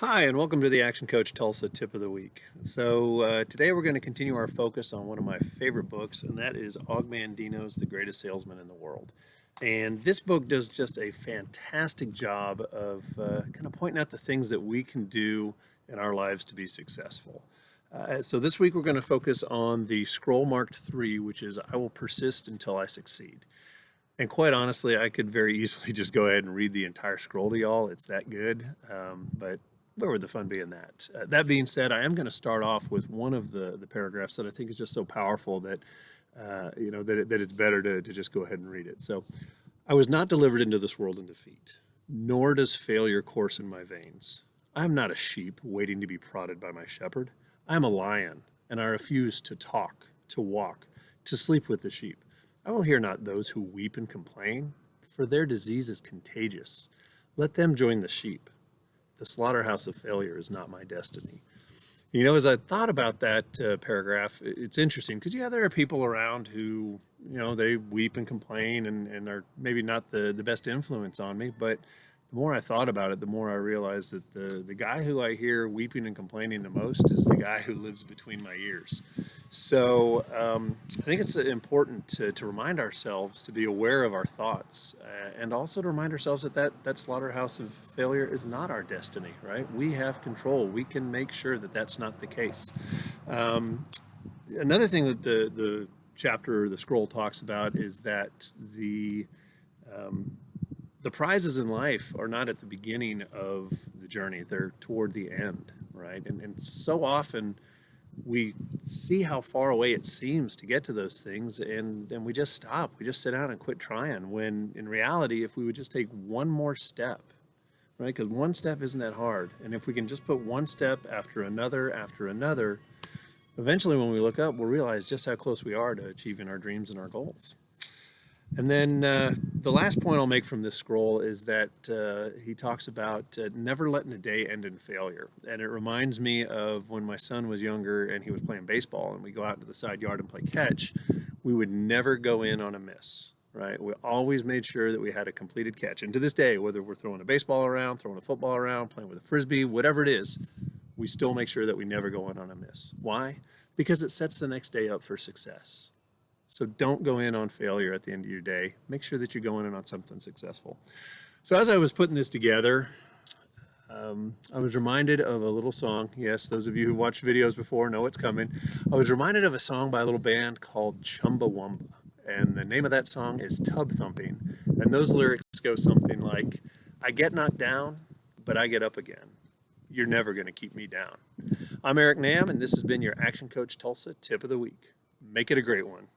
Hi, and welcome to the Action Coach Tulsa Tip of the Week. Today we're going to continue our focus on one of my favorite books, and that is Og Mandino's The Greatest Salesman in the World. And this book does just a fantastic job of kind of pointing out the things that we can do in our lives to be successful. So this week we're going to focus on the scroll marked 3, which is I will persist until I succeed. And quite honestly, I could very easily just go ahead and read the entire scroll to y'all. It's that good. But where would the fun be in that? That being said, I am going to start off with one of the paragraphs that I think is just so powerful that, that it's better to just go ahead and read it. So, I was not delivered into this world in defeat, nor does failure course in my veins. I am not a sheep waiting to be prodded by my shepherd. I am a lion, and I refuse to talk, to walk, to sleep with the sheep. I will hear not those who weep and complain, for their disease is contagious. Let them join the sheep. The slaughterhouse of failure is not my destiny. You know, as I thought about that paragraph, it's interesting because, yeah, there are people around who, they weep and complain and are maybe not the best influence on me. But the more I thought about it, the more I realized that the guy who I hear weeping and complaining the most is the guy who lives between my ears. So I think it's important to remind ourselves to be aware of our thoughts and also to remind ourselves that slaughterhouse of failure is not our destiny, right? We have control. We can make sure that that's not the case. Another thing that the chapter or the scroll talks about is that the prizes in life are not at the beginning of the journey, they're toward the end, right? And so often we see how far away it seems to get to those things, and we just stop. We just sit down and quit trying, when in reality, if we would just take one more step, right? Because one step isn't that hard. And if we can just put one step after another, eventually when we look up, we'll realize just how close we are to achieving our dreams and our goals. And then the last point I'll make from this scroll is that he talks about never letting a day end in failure. And it reminds me of when my son was younger and he was playing baseball and we go out into the side yard and play catch. We would never go in on a miss, right? We always made sure that we had a completed catch. And to this day, whether we're throwing a baseball around, throwing a football around, playing with a frisbee, whatever it is, we still make sure that we never go in on a miss. Why? Because it sets the next day up for success. So don't go in on failure at the end of your day. Make sure that you're going in on something successful. So as I was putting this together, I was reminded of a little song. Yes, those of you who watched videos before know it's coming. I was reminded of a song by a little band called Chumbawamba. And the name of that song is Tub Thumping. And those lyrics go something like, I get knocked down, but I get up again. You're never going to keep me down. I'm Eric Nam, and this has been your Action Coach Tulsa Tip of the Week. Make it a great one.